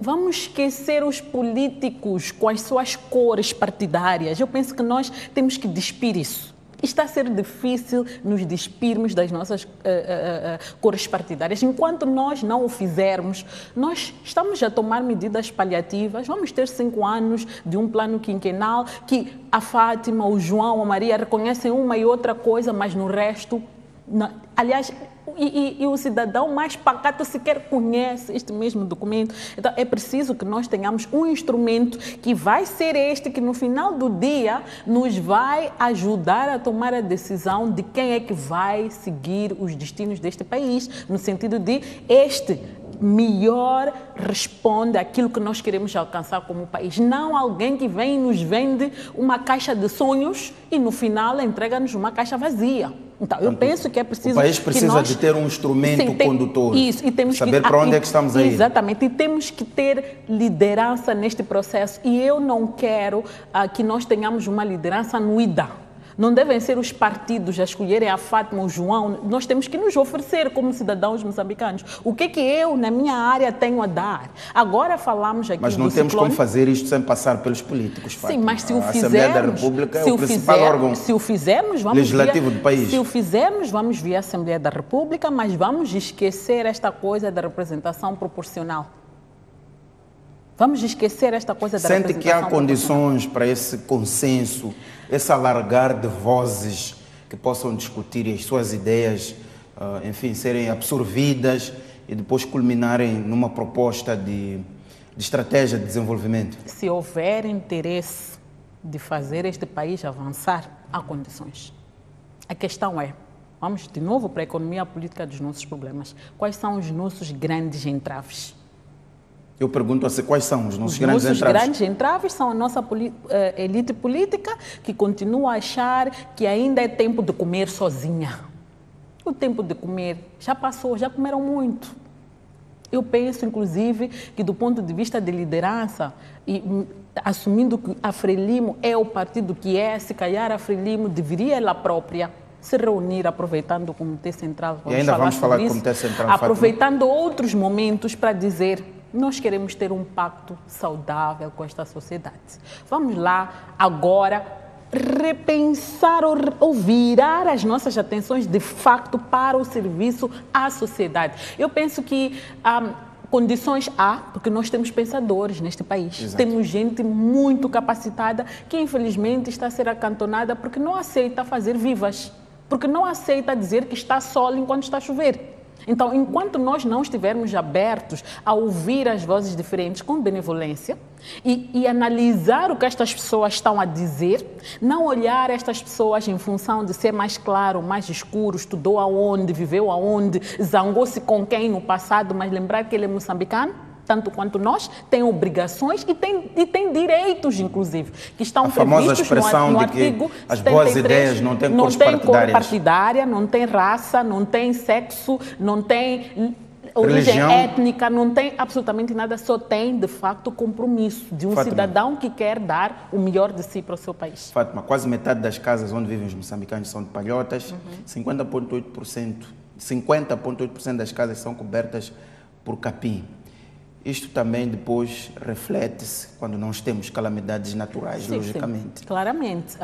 [SPEAKER 2] Vamos esquecer os políticos com as suas cores partidárias. Eu penso que nós temos que despir isso. Está a ser difícil nos despirmos das nossas cores partidárias. Enquanto nós não o fizermos, nós estamos a tomar medidas paliativas. Vamos ter 5 anos de um plano quinquenal que a Fátima, o João, a Maria reconhecem uma e outra coisa, mas no resto... Aliás, e o cidadão mais pacato sequer conhece este mesmo documento. Então, é preciso que nós tenhamos um instrumento que vai ser este, que no final do dia nos vai ajudar a tomar a decisão de quem é que vai seguir os destinos deste país, no sentido de este melhor responde àquilo que nós queremos alcançar como país. Não alguém que vem e nos vende uma caixa de sonhos e no final entrega-nos uma caixa vazia. Então, eu penso que é preciso...
[SPEAKER 1] O país precisa de ter um instrumento condutor.
[SPEAKER 2] Isso, e temos
[SPEAKER 1] saber para onde é que estamos a ir.
[SPEAKER 2] Exatamente, e temos que ter liderança neste processo. E eu não quero que nós tenhamos uma liderança anuída. Não devem ser os partidos a escolherem a Fátima, o João. Nós temos que nos oferecer como cidadãos moçambicanos. O que é que eu, na minha área, tenho a dar? Agora falamos aqui
[SPEAKER 1] mas não
[SPEAKER 2] do
[SPEAKER 1] temos
[SPEAKER 2] ciclone.
[SPEAKER 1] como fazer isto sem passar pelos políticos, Fátima.
[SPEAKER 2] Sim, mas se o
[SPEAKER 1] a Assembleia da República é o principal órgão legislativo do país.
[SPEAKER 2] Se o fizermos, vamos via a Assembleia da República, mas vamos esquecer esta coisa da representação proporcional. Vamos esquecer esta coisa da representação
[SPEAKER 1] proporcional. Sente que há condições para esse consenso, esse alargar de vozes que possam discutir as suas ideias, enfim, serem absorvidas e depois culminarem numa proposta de estratégia de desenvolvimento?
[SPEAKER 2] Se houver interesse de fazer este país avançar, há condições. A questão é, vamos de novo para a economia política dos nossos problemas. Quais são os nossos grandes entraves?
[SPEAKER 1] Eu pergunto a você, quais são os nossos grandes entraves?
[SPEAKER 2] Os grandes entraves são a nossa elite política, que continua a achar que ainda é tempo de comer sozinha. O tempo de comer já passou, já comeram muito. Eu penso, inclusive, que do ponto de vista de liderança, e assumindo que a Frelimo é o partido que é, se calhar a Frelimo deveria ela própria se reunir, aproveitando o Comitê Central.
[SPEAKER 1] E ainda vamos falar do Comitê Central.
[SPEAKER 2] Aproveitando outros momentos para dizer... Nós queremos ter um pacto saudável com esta sociedade. Vamos lá, agora, repensar ou virar as nossas atenções, de facto, para o serviço à sociedade. Eu penso que condições há, porque nós temos pensadores neste país.
[SPEAKER 1] Exato.
[SPEAKER 2] Temos gente muito capacitada que, infelizmente, está a ser acantonada porque não aceita fazer vivas, porque não aceita dizer que está sol enquanto está a chover. Então, enquanto nós não estivermos abertos a ouvir as vozes diferentes com benevolência e analisar o que estas pessoas estão a dizer, não olhar estas pessoas em função de ser mais claro, mais escuro, estudou aonde, viveu aonde, zangou-se com quem no passado, mas lembrar que ele é moçambicano, tanto quanto nós, tem obrigações e tem direitos, inclusive, que estão previstos no artigo 73.
[SPEAKER 1] As boas ideias não têm cor
[SPEAKER 2] partidária, não tem raça, não tem sexo, não tem origem étnica, não tem absolutamente nada, só tem, de facto, compromisso de um cidadão que quer dar o melhor de si para o seu país.
[SPEAKER 1] Fátima, quase metade das casas onde vivem os moçambicanos são de palhotas, 50,8% das casas são cobertas por capim. Isto também depois reflete-se quando nós temos calamidades naturais, sim, logicamente.
[SPEAKER 2] Sim, claramente.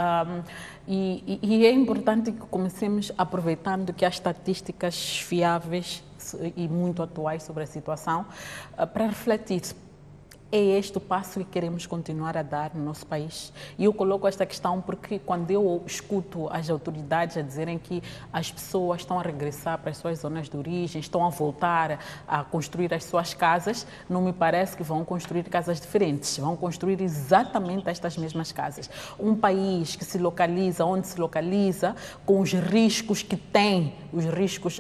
[SPEAKER 2] E é importante que comecemos aproveitando que há estatísticas fiáveis e muito atuais sobre a situação para refletir. É este o passo que queremos continuar a dar no nosso país? E eu coloco esta questão porque quando eu escuto as autoridades a dizerem que as pessoas estão a regressar para as suas zonas de origem, estão a voltar a construir as suas casas, não me parece que vão construir casas diferentes, vão construir exatamente estas mesmas casas. Um país que se localiza onde se localiza, com os riscos que tem, os riscos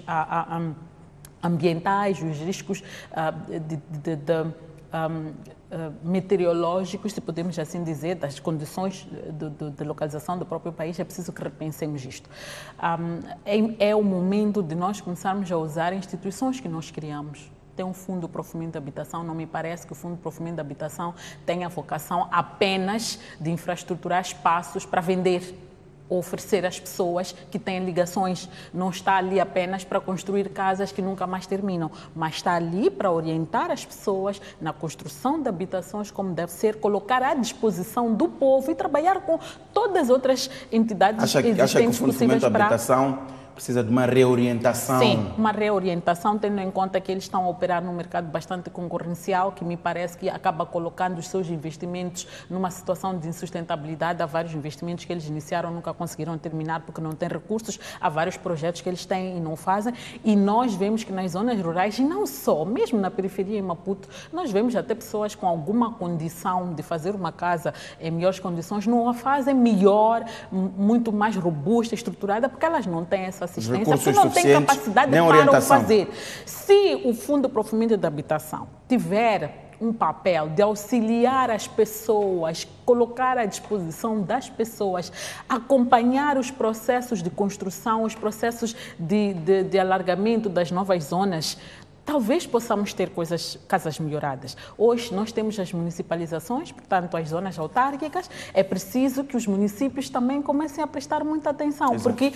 [SPEAKER 2] ambientais, os riscos meteorológicos, se podemos assim dizer, das condições de localização do próprio país, é preciso que repensemos isto. É o momento de nós começarmos a usar instituições que nós criamos. Tem um fundo para o fomento da habitação, não me parece que o fundo para o fomento da habitação tenha a vocação apenas de infraestruturar espaços para vender, oferecer às pessoas que têm ligações. Não está ali apenas para construir casas que nunca mais terminam, mas está ali para orientar as pessoas na construção de habitações como deve ser, colocar à disposição do povo e trabalhar com todas as outras entidades existentes
[SPEAKER 1] acha que o Fundo de Fomento da
[SPEAKER 2] para...
[SPEAKER 1] Habitação precisa de uma reorientação?
[SPEAKER 2] Sim, uma reorientação, tendo em conta que eles estão a operar num mercado bastante concorrencial, que me parece que acaba colocando os seus investimentos numa situação de insustentabilidade. Há vários investimentos que eles iniciaram, nunca conseguiram terminar porque não têm recursos. Há vários projetos que eles têm e não fazem. E nós vemos que nas zonas rurais, e não só, mesmo na periferia em Maputo, nós vemos até pessoas com alguma condição de fazer uma casa em melhores condições, não a fazem melhor, muito mais robusta, estruturada, porque elas não têm essa assistência, porque não tem capacidade para o fazer. Se o Fundo para o Fomento da Habitação tiver um papel de auxiliar as pessoas, colocar à disposição das pessoas, acompanhar os processos de construção, os processos de alargamento das novas zonas, talvez possamos ter casas melhoradas. Hoje nós temos as municipalizações, portanto as zonas autárquicas, é preciso que os municípios também comecem a prestar muita atenção, porque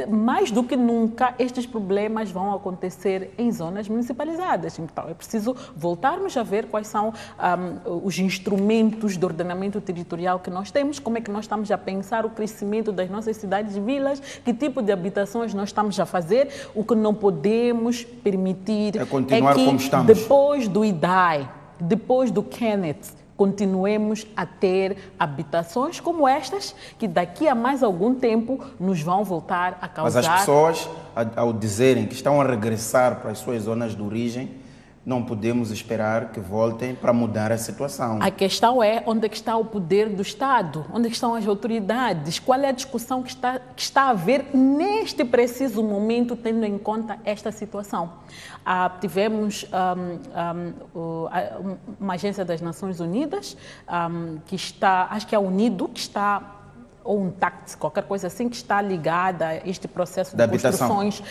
[SPEAKER 2] mais do que nunca estes problemas vão acontecer em zonas municipalizadas. Então é preciso voltarmos a ver quais são os instrumentos de ordenamento territorial que nós temos, como é que nós estamos a pensar o crescimento das nossas cidades e vilas, que tipo de habitações nós estamos a fazer, o que não podemos permitir
[SPEAKER 1] continuar como estamos.
[SPEAKER 2] Depois do IDAI, depois do Kenneth, continuemos a ter habitações como estas, que daqui a mais algum tempo nos vão voltar a causar...
[SPEAKER 1] Mas as pessoas, ao dizerem que estão a regressar para as suas zonas de origem, não podemos esperar que voltem para mudar a situação.
[SPEAKER 2] A questão é onde é que está o poder do Estado, onde é que estão as autoridades, qual é a discussão que está a haver neste preciso momento, tendo em conta esta situação. Tivemos uma agência das Nações Unidas, que está, acho que é a UNIDO, que está, ou um TACT, qualquer coisa assim, que está ligada a este processo de construções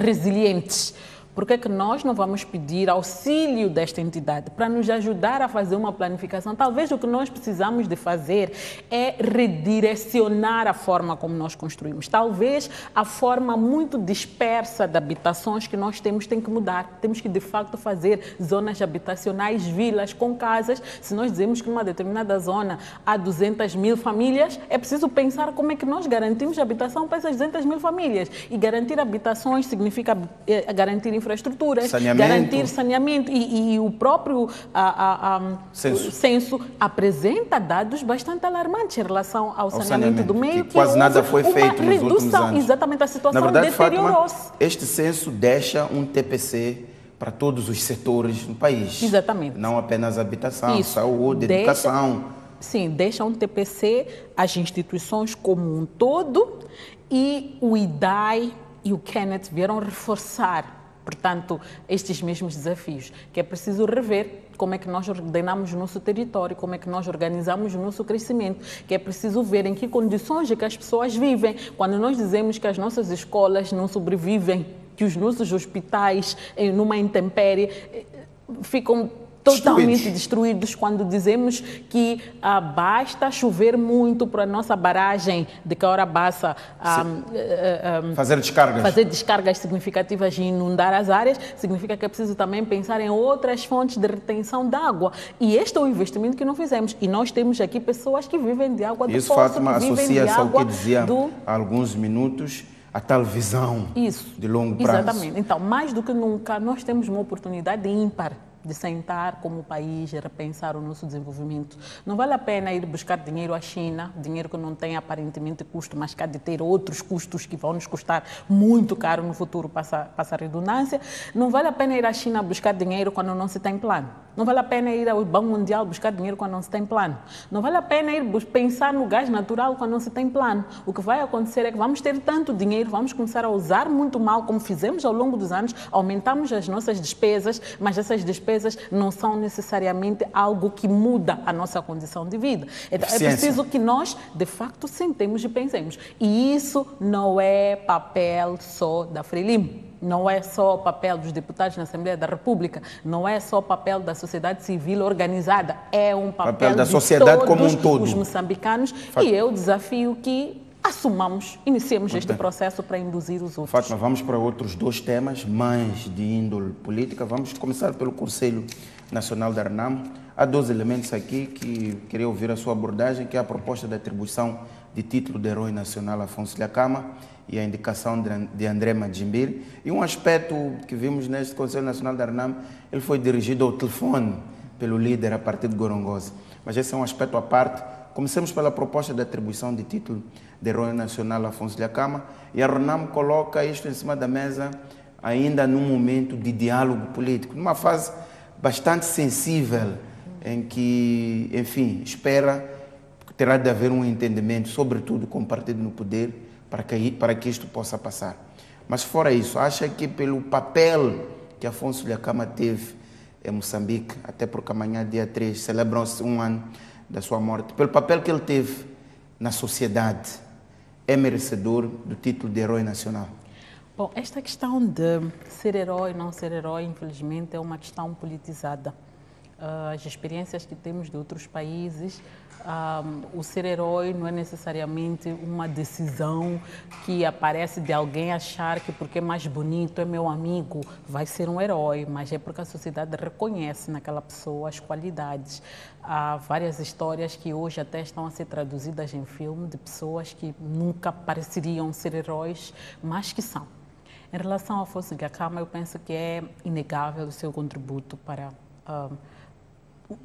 [SPEAKER 2] resilientes. Por que nós não vamos pedir auxílio desta entidade para nos ajudar a fazer uma planificação? Talvez o que nós precisamos de fazer é redirecionar a forma como nós construímos. Talvez a forma muito dispersa de habitações que nós temos tem que mudar. Temos que, de facto, fazer zonas habitacionais, vilas com casas. Se nós dizemos que numa determinada zona há 200 mil famílias, é preciso pensar como é que nós garantimos habitação para essas 200 mil famílias. E garantir habitações significa garantir infraestruturas, garantir saneamento e o próprio censo apresenta dados bastante alarmantes em relação ao saneamento do meio,
[SPEAKER 1] que quase nada foi feito nos últimos anos.
[SPEAKER 2] Exatamente, a situação deteriorou-se.
[SPEAKER 1] Este censo deixa um TPC para todos os setores do país.
[SPEAKER 2] Exatamente.
[SPEAKER 1] Não apenas habitação, saúde, educação.
[SPEAKER 2] Sim, deixa um TPC, as instituições como um todo, e o IDAI e o Kenneth vieram reforçar, portanto, estes mesmos desafios, que é preciso rever como é que nós ordenamos o nosso território, como é que nós organizamos o nosso crescimento, que é preciso ver em que condições é que as pessoas vivem. Quando nós dizemos que as nossas escolas não sobrevivem, que os nossos hospitais, numa intempérie, ficam totalmente destruídos, quando dizemos que basta chover muito para a nossa barragem de Caorabassa
[SPEAKER 1] fazer
[SPEAKER 2] descargas significativas e inundar as áreas, significa que é preciso também pensar em outras fontes de retenção de água. E este é um investimento que não fizemos. E nós temos aqui pessoas que vivem de água do poço,
[SPEAKER 1] Fátima, associa-se ao que dizia há alguns minutos, a tal visão de longo prazo.
[SPEAKER 2] Exatamente. Então, mais do que nunca, nós temos uma oportunidade ímpar de sentar como país e repensar o nosso desenvolvimento. Não vale a pena ir buscar dinheiro à China, dinheiro que não tem aparentemente custo, mas que há de ter outros custos que vão nos custar muito caro no futuro, passa a redundância. Não vale a pena ir à China buscar dinheiro quando não se tem plano. Não vale a pena ir ao Banco Mundial buscar dinheiro quando não se tem plano. Não vale a pena ir pensar no gás natural quando não se tem plano. O que vai acontecer é que vamos ter tanto dinheiro, vamos começar a usar muito mal, como fizemos ao longo dos anos, aumentamos as nossas despesas, mas essas despesas despesas não são necessariamente algo que muda a nossa condição de vida. Então, é preciso que nós, de facto, sentemos e pensemos. E isso não é papel só da Frelimo. Não é só o papel dos deputados na Assembleia da República, não é só o papel da sociedade civil organizada, é um papel
[SPEAKER 1] da
[SPEAKER 2] de
[SPEAKER 1] sociedade
[SPEAKER 2] todos
[SPEAKER 1] como um todo.
[SPEAKER 2] Os moçambicanos, e eu desafio que assumamos, iniciemos este processo para induzir os outros.
[SPEAKER 1] Fátima, vamos para outros 2 temas, mais de índole política. Vamos começar pelo Conselho Nacional da RENAM. Há 2 elementos aqui que queria ouvir a sua abordagem, que é a proposta de atribuição de título de Herói Nacional Afonso Dhlakama e a indicação de André Madjimbir. E um aspecto que vimos neste Conselho Nacional da RENAM, ele foi dirigido ao telefone pelo líder a partir de Gorongosa. Mas esse é um aspecto à parte. Comecemos pela proposta de atribuição de título de Herói Nacional Afonso Dhlakama, e a RENAM coloca isto em cima da mesa ainda num momento de diálogo político, numa fase bastante sensível, em que, enfim, espera que terá de haver um entendimento, sobretudo com o partido no poder, para que isto possa passar. Mas fora isso, acha que pelo papel que Afonso Dhlakama teve em Moçambique, até porque amanhã, dia 3, celebram-se 1 ano da sua morte, pelo papel que ele teve na sociedade, é merecedor do título de Herói Nacional?
[SPEAKER 2] Bom, esta questão de ser herói, não ser herói, infelizmente, é uma questão politizada. As experiências que temos de outros países, o ser herói não é necessariamente uma decisão que aparece de alguém achar que porque é mais bonito, é meu amigo, vai ser um herói, mas é porque a sociedade reconhece naquela pessoa as qualidades. Há várias histórias que hoje até estão a ser traduzidas em filme de pessoas que nunca pareceriam ser heróis, mas que são. Em relação ao Afonso Dhlakama, eu penso que é inegável o seu contributo para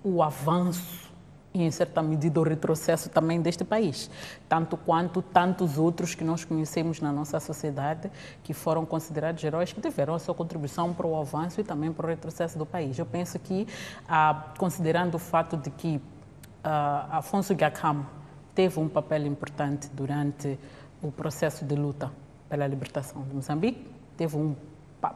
[SPEAKER 2] o avanço e, em certa medida, o retrocesso também deste país, tanto quanto tantos outros que nós conhecemos na nossa sociedade, que foram considerados heróis, que tiveram a sua contribuição para o avanço e também para o retrocesso do país. Eu penso que, considerando o fato de que Afonso Dhlakama teve um papel importante durante o processo de luta pela libertação de Moçambique, teve um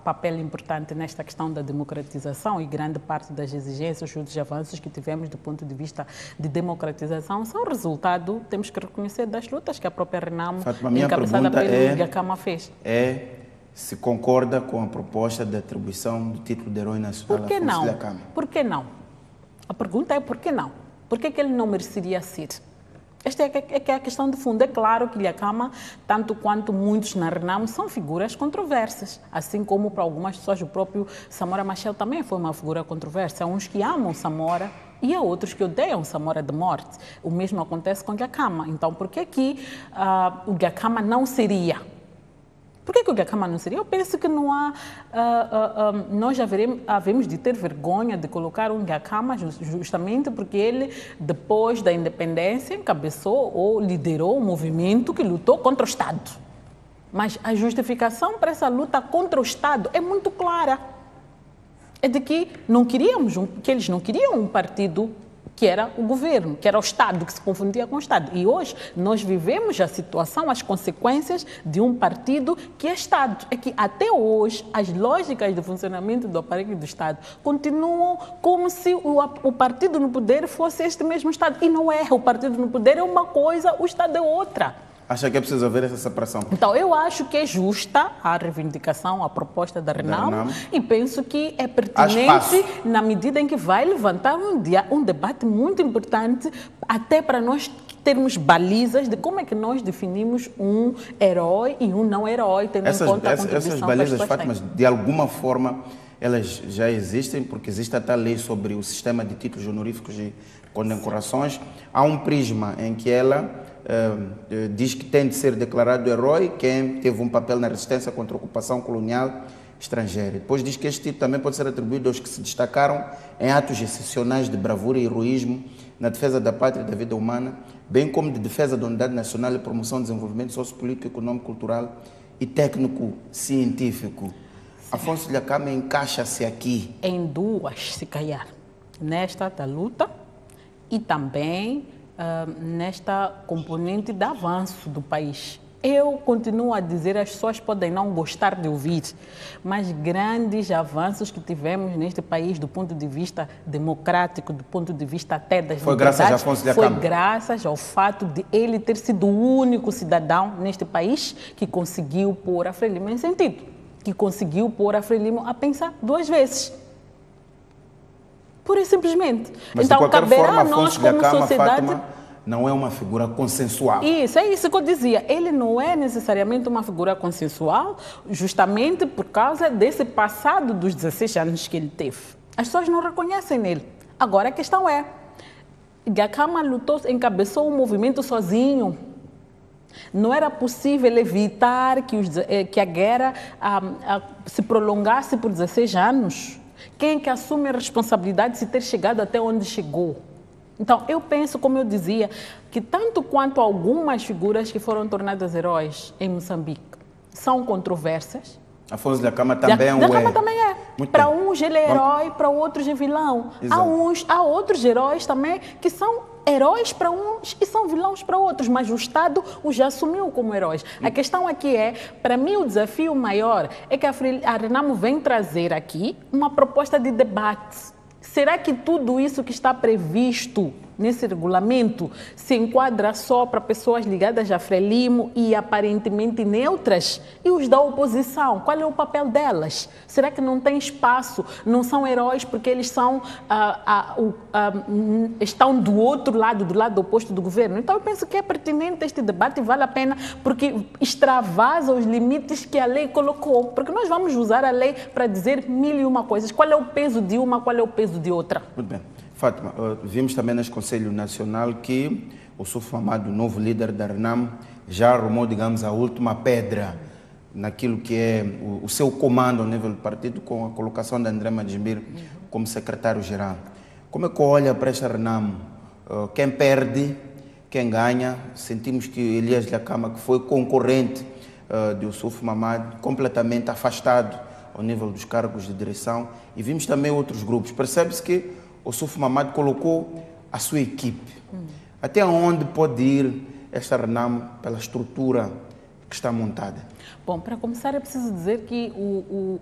[SPEAKER 2] papel importante nesta questão da democratização, e grande parte das exigências ou dos avanços que tivemos do ponto de vista de democratização são resultado, temos que reconhecer, das lutas que a própria RENAM, encabeçada pelo Dhlakama, fez.
[SPEAKER 1] Se concorda com a proposta de atribuição do título de Herói Nacional Afonso Dhlakama?
[SPEAKER 2] Por que não? A pergunta é por que não? Por que ele não mereceria ser? Esta é a questão de fundo. É claro que Dhlakama, tanto quanto muitos na RENAM, são figuras controversas, assim como para algumas pessoas o próprio Samora Machel também foi uma figura controversa. Há uns que amam Samora e há outros que odeiam Samora de morte. O mesmo acontece com Dhlakama. Então, por que o Dhlakama não seria? Por que o Dhlakama não seria? Eu penso que não há... nós havemos de ter vergonha de colocar um Dhlakama justamente porque ele, depois da independência, encabeçou ou liderou um movimento que lutou contra o Estado. Mas a justificação para essa luta contra o Estado é muito clara. É de que eles não queriam um partido que era o governo, que era o Estado, que se confundia com o Estado. E hoje nós vivemos a situação, as consequências de um partido que é Estado. É que até hoje as lógicas de funcionamento do aparelho do Estado continuam como se o partido no poder fosse este mesmo Estado. E não é. O partido no poder é uma coisa, o Estado é outra.
[SPEAKER 1] Acha que é preciso haver essa separação?
[SPEAKER 2] Então, eu acho que é justa a reivindicação, a proposta da RENAM, e penso que é pertinente na medida em que vai levantar um debate muito importante, até para nós termos balizas de como é que nós definimos um herói e um não herói, tendo em conta a contribuição.
[SPEAKER 1] Essas balizas, Fátima, de alguma forma, elas já existem, porque existe até a lei sobre o sistema de títulos honoríficos e condecorações. Há um prisma em que ela diz que tem de ser declarado herói quem teve um papel na resistência contra a ocupação colonial estrangeira. Depois diz que este título também pode ser atribuído aos que se destacaram em atos excepcionais de bravura e heroísmo na defesa da pátria e da vida humana, bem como de defesa da unidade nacional e promoção do desenvolvimento sociopolítico, econômico, cultural e técnico-científico. Afonso Dhlakama encaixa-se aqui?
[SPEAKER 2] Em duas, se calhar. Nesta da luta e também nesta componente de avanço do país. Eu continuo a dizer, as pessoas podem não gostar de ouvir, mas grandes avanços que tivemos neste país do ponto de vista democrático, do ponto de vista até das
[SPEAKER 1] foi graças a Afonso de Acama.
[SPEAKER 2] Foi graças ao fato de ele ter sido o único cidadão neste país que conseguiu pôr a Frelimo em sentido, que conseguiu pôr a Frelimo a pensar 2 vezes. Pura e simplesmente.
[SPEAKER 1] Mas
[SPEAKER 2] então,
[SPEAKER 1] de qualquer
[SPEAKER 2] caberá
[SPEAKER 1] forma,
[SPEAKER 2] a nós
[SPEAKER 1] Afonso de
[SPEAKER 2] como
[SPEAKER 1] Acama,
[SPEAKER 2] sociedade...
[SPEAKER 1] Fátima, não é uma figura consensual.
[SPEAKER 2] Isso, é isso que eu dizia. Ele não é necessariamente uma figura consensual, justamente por causa desse passado dos 16 anos que ele teve. As pessoas não reconhecem nele. Agora a questão é, Gakama lutou, encabeçou o movimento sozinho. Não era possível evitar que a guerra se prolongasse por 16 anos. Quem é que assume a responsabilidade de ter chegado até onde chegou? Então, eu penso, como eu dizia, que tanto quanto algumas figuras que foram tornadas heróis em Moçambique são controversas.
[SPEAKER 1] Afonso de Acama também
[SPEAKER 2] é. Para uns ele é herói, para outros é vilão. Há outros heróis também que são heróis para uns e são vilões para outros, mas o Estado os já assumiu como heróis. A questão aqui é, para mim o desafio maior é que a Renamo vem trazer aqui uma proposta de debate. Será que tudo isso que está previsto nesse regulamento se enquadra só para pessoas ligadas a Frelimo e aparentemente neutras? E os da oposição, qual é o papel delas? Será que não tem espaço? Não são heróis porque eles são, estão do outro lado, do lado oposto do governo? Então eu penso que é pertinente este debate e vale a pena porque extravasa os limites que a lei colocou. Porque nós vamos usar a lei para dizer 1001 coisas. Qual é o peso de uma, qual é o peso de outra?
[SPEAKER 1] Muito bem. Fátima, vimos também neste Conselho Nacional que o Suf Mamado, o novo líder da Renamo, já arrumou, digamos, a última pedra naquilo que é o seu comando ao nível do partido, com a colocação de André Madjimir como secretário-geral. Como é que olha para esta Renamo? Quem perde, quem ganha? Sentimos que Elias Gakama, que foi concorrente do Suf Mamado, completamente afastado ao nível dos cargos de direção, e vimos também outros grupos. Percebe-se que o Suf Mamado colocou a sua equipe. Até onde pode ir esta Renamo pela estrutura que está montada?
[SPEAKER 2] Bom, para começar é preciso dizer que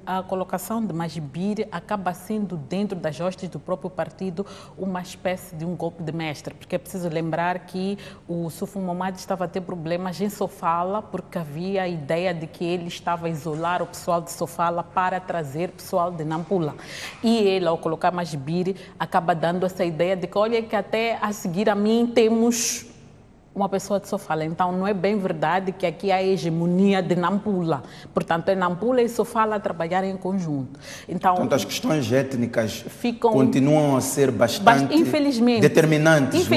[SPEAKER 2] a colocação de Madjimir acaba sendo, dentro das hostes do próprio partido, uma espécie de um golpe de mestre, porque é preciso lembrar que o Suf Mamado estava a ter problemas em Sofala, porque havia a ideia de que ele estava a isolar o pessoal de Sofala para trazer pessoal de Nampula. E ele, ao colocar Madjimir, acaba dando essa ideia de que, olha, que até a seguir a mim temos uma pessoa de Sofala. Então, não é bem verdade que aqui há a hegemonia de Nampula. Portanto, é Nampula e Sofala a trabalhar em conjunto. Então, as
[SPEAKER 1] questões étnicas continuam a ser bastante determinantes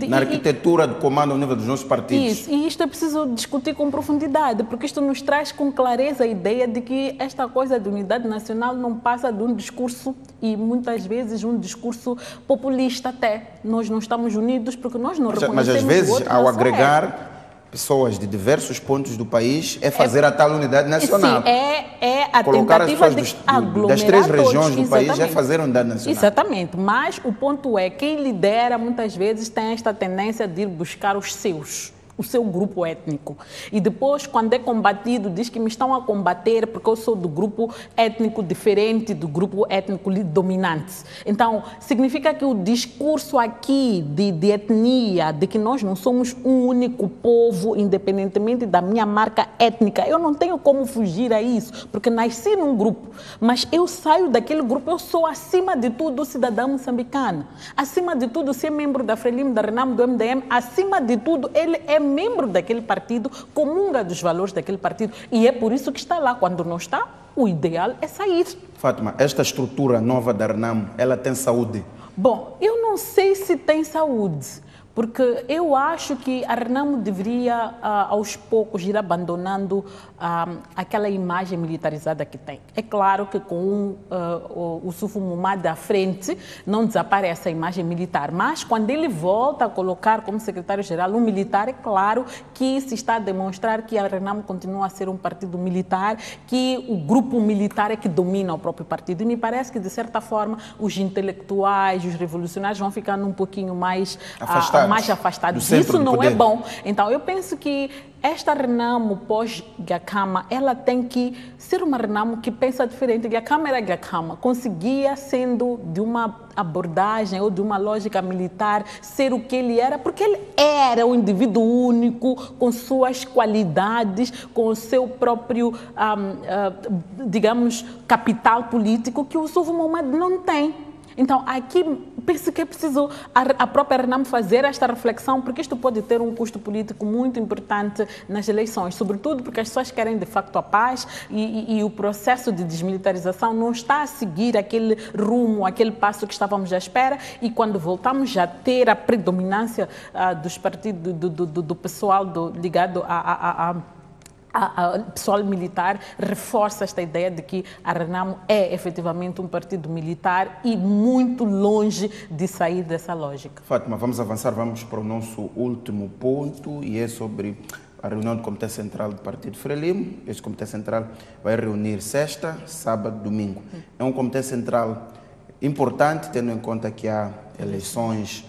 [SPEAKER 1] na arquitetura do comando ao nível dos nossos partidos.
[SPEAKER 2] Isso, e isto é preciso discutir com profundidade, porque isto nos traz com clareza a ideia de que esta coisa de unidade nacional não passa de um discurso, e muitas vezes um discurso populista até. Nós não estamos unidos porque nós não reconhecemos
[SPEAKER 1] mas às vezes,
[SPEAKER 2] o outro.
[SPEAKER 1] Ao agregar pessoas de diversos pontos do país, é fazer a tal unidade nacional.
[SPEAKER 2] Sim, é a
[SPEAKER 1] colocar
[SPEAKER 2] tentativa
[SPEAKER 1] as pessoas
[SPEAKER 2] de aglomerar
[SPEAKER 1] das 3 regiões
[SPEAKER 2] todos,
[SPEAKER 1] do país é fazer unidade nacional.
[SPEAKER 2] Exatamente, mas o ponto é, quem lidera muitas vezes tem esta tendência de ir buscar os seus, o seu grupo étnico. E depois, quando é combatido, diz que me estão a combater porque eu sou do grupo étnico diferente do grupo étnico dominante. Então, significa que o discurso aqui de etnia, de que nós não somos um único povo, independentemente da minha marca étnica, eu não tenho como fugir a isso, porque nasci num grupo, mas eu saio daquele grupo, eu sou, acima de tudo, cidadão moçambicano. Acima de tudo, se é membro da Frelimo, da Renamo, do MDM, acima de tudo, ele é membro daquele partido, comunga dos valores daquele partido, e é por isso que está lá. Quando não está, o ideal é sair.
[SPEAKER 1] Fátima, esta estrutura nova da Renamo, ela tem saúde?
[SPEAKER 2] Bom, eu não sei se tem saúde, porque eu acho que a Renamo deveria, aos poucos, ir abandonando aquela imagem militarizada que tem. É claro que com o Suf Mamado à frente não desaparece a imagem militar, mas quando ele volta a colocar como secretário-geral um militar, é claro que se está a demonstrar que a Renamo continua a ser um partido militar, que o grupo militar é que domina o próprio partido. E me parece que, de certa forma, os intelectuais, os revolucionários vão ficando um pouquinho mais mais afastados.
[SPEAKER 1] do centro
[SPEAKER 2] Isso
[SPEAKER 1] do
[SPEAKER 2] não
[SPEAKER 1] poder.
[SPEAKER 2] é bom. Então, eu penso que esta Renamo pós-Gakama, ela tem que ser uma Renamo que pensa diferente. Gakama era Gakama, conseguia, sendo de uma abordagem ou de uma lógica militar, ser o que ele era, porque ele era um indivíduo único, com suas qualidades, com o seu próprio, digamos, capital político, que o Suvio Mohamed não tem. Então, aqui penso que é preciso a própria Renamo fazer esta reflexão, porque isto pode ter um custo político muito importante nas eleições, sobretudo porque as pessoas querem de facto a paz e o processo de desmilitarização não está a seguir aquele rumo, aquele passo que estávamos à espera, e quando voltamos a ter a predominância dos partidos, do pessoal ligado a pessoal militar, reforça esta ideia de que a Renamo é efetivamente um partido militar e muito longe de sair dessa lógica.
[SPEAKER 1] Fátima, vamos avançar, vamos para o nosso último ponto, e é sobre a reunião do Comitê Central do Partido Frelimo. Este Comitê Central vai reunir sexta, sábado, domingo. É um Comitê Central importante, tendo em conta que há eleições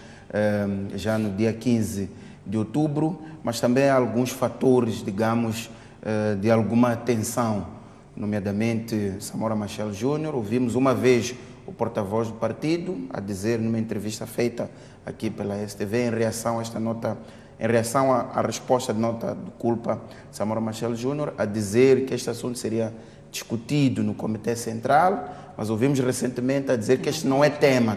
[SPEAKER 1] já no dia 15 de outubro, mas também há alguns fatores, digamos, de alguma tensão, nomeadamente Samora Machel Júnior. Ouvimos uma vez o porta-voz do partido a dizer, numa entrevista feita aqui pela STV, em reação a esta nota, em reação à resposta de nota de culpa de Samora Machel Júnior, a dizer que este assunto seria discutido no Comitê Central, mas ouvimos recentemente a dizer que este não é tema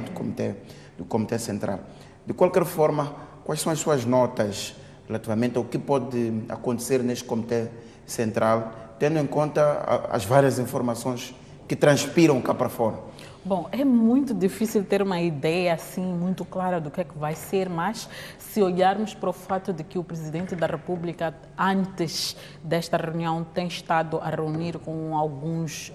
[SPEAKER 1] do Comitê Central. De qualquer forma, quais são as suas notas relativamente ao que pode acontecer neste Comitê Central, tendo em conta as várias informações que transpiram cá para fora?
[SPEAKER 2] Bom, é muito difícil ter uma ideia assim muito clara do que é que vai ser, mas se olharmos para o fato de que o Presidente da República, antes desta reunião, tem estado a reunir com alguns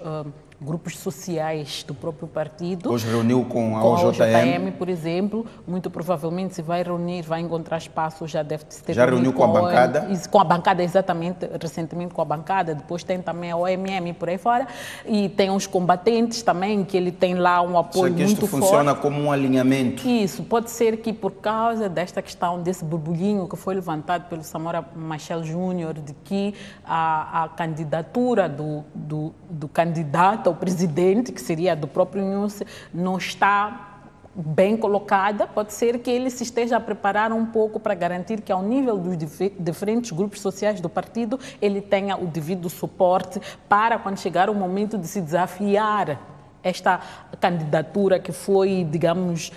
[SPEAKER 2] grupos sociais do próprio partido.
[SPEAKER 1] Hoje reuniu com a
[SPEAKER 2] OJM, por exemplo. Muito provavelmente, se vai reunir, vai encontrar espaço, já deve ter.
[SPEAKER 1] Já reuniu com a bancada?
[SPEAKER 2] Com a bancada, exatamente, recentemente com a bancada. Depois tem também a OMM por aí fora. E tem os combatentes também, que ele tem lá um apoio muito forte.
[SPEAKER 1] Isto funciona como um alinhamento?
[SPEAKER 2] Isso, pode ser que por causa desta questão, desse burbulhinho que foi levantado pelo Samora Machel Júnior, de que a candidatura do candidato ao presidente, que seria do próprio Nussi, não está bem colocada, pode ser que ele se esteja a preparar um pouco para garantir que, ao nível dos diferentes grupos sociais do partido, ele tenha o devido suporte para, quando chegar o momento de se desafiar esta candidatura que foi, digamos,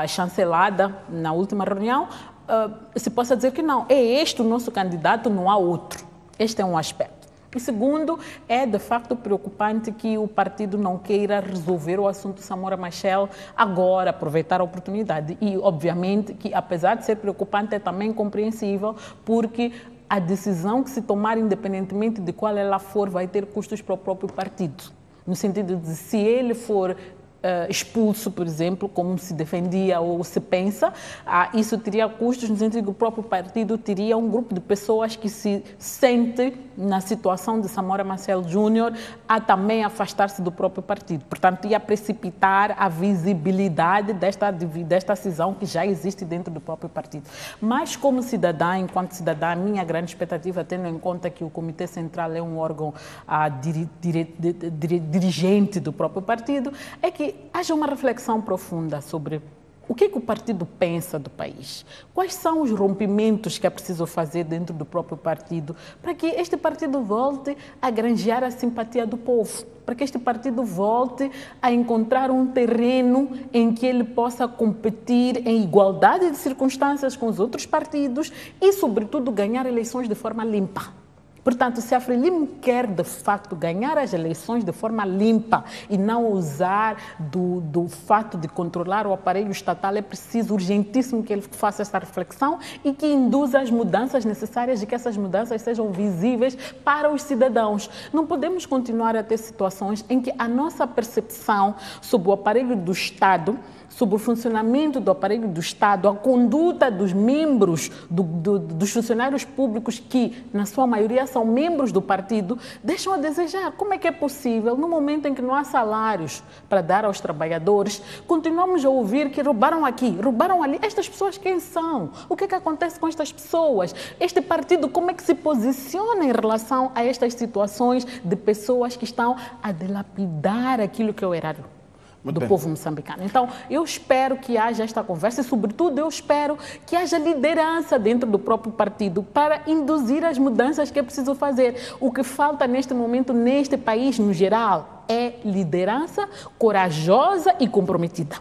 [SPEAKER 2] chancelada na última reunião, se possa dizer que não, é este o nosso candidato, não há outro. Este é um aspecto. E segundo, é de facto preocupante que o partido não queira resolver o assunto Samora Machel agora, aproveitar a oportunidade. E, obviamente, que apesar de ser preocupante, é também compreensível, porque a decisão que se tomar, independentemente de qual ela for, vai ter custos para o próprio partido. No sentido de, se ele for expulso, por exemplo, como se defendia ou se pensa, isso teria custos no sentido que o próprio partido teria um grupo de pessoas que se sente na situação de Samora Machel Júnior a também afastar-se do próprio partido. Portanto, ia precipitar a visibilidade desta cisão que já existe dentro do próprio partido. Mas, como cidadã, enquanto cidadã, a minha grande expectativa, tendo em conta que o Comitê Central é um órgão dirigente do próprio partido, é que haja uma reflexão profunda sobre o que o partido pensa do país, quais são os rompimentos que é preciso fazer dentro do próprio partido para que este partido volte a granjear a simpatia do povo, para que este partido volte a encontrar um terreno em que ele possa competir em igualdade de circunstâncias com os outros partidos e, sobretudo, ganhar eleições de forma limpa. Portanto, se a Frelimo quer, de facto, ganhar as eleições de forma limpa e não usar do fato de controlar o aparelho estatal, é preciso, urgentíssimo, que ele faça essa reflexão e que induza as mudanças necessárias e que essas mudanças sejam visíveis para os cidadãos. Não podemos continuar a ter situações em que a nossa percepção sobre o aparelho do Estado, sobre o funcionamento do aparelho do Estado, a conduta dos membros, dos funcionários públicos que, na sua maioria, são membros do partido, deixam a desejar. Como é que é possível, no momento em que não há salários para dar aos trabalhadores, continuamos a ouvir que roubaram aqui, roubaram ali? Estas pessoas quem são? O que é que acontece com estas pessoas? Este partido como é que se posiciona em relação a estas situações de pessoas que estão a dilapidar aquilo que é o erário do povo moçambicano? Então, eu espero que haja esta conversa e, sobretudo, eu espero que haja liderança dentro do próprio partido para induzir as mudanças que é preciso fazer. O que falta neste momento, neste país, no geral, é liderança corajosa e comprometida.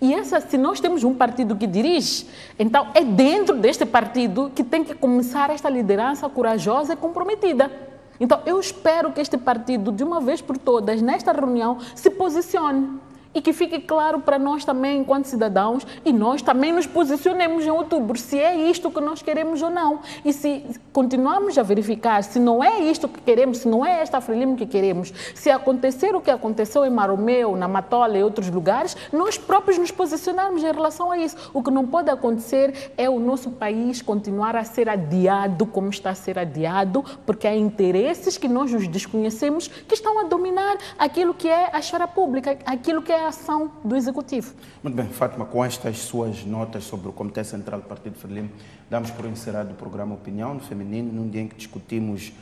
[SPEAKER 2] E se nós temos um partido que dirige, então é dentro deste partido que tem que começar esta liderança corajosa e comprometida. Então, eu espero que este partido, de uma vez por todas, nesta reunião, se posicione. E que fique claro para nós também, enquanto cidadãos, e nós também nos posicionemos em outubro, se é isto que nós queremos ou não. E se continuarmos a verificar se não é isto que queremos, se não é esta Frelimo que queremos, se acontecer o que aconteceu em Maromeu, na Matola e outros lugares, nós próprios nos posicionarmos em relação a isso. O que não pode acontecer é o nosso país continuar a ser adiado como está a ser adiado, porque há interesses que nós os desconhecemos que estão a dominar aquilo que é a esfera pública, aquilo que é a ação do Executivo.
[SPEAKER 1] Muito bem, Fátima, com estas suas notas sobre o Comitê Central do Partido Frelimo, damos por encerrado o programa Opinião Feminino, num dia em que discutimos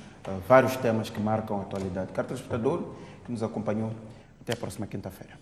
[SPEAKER 1] vários temas que marcam a atualidade. Caro telespectador, que nos acompanhou, até a próxima quinta-feira.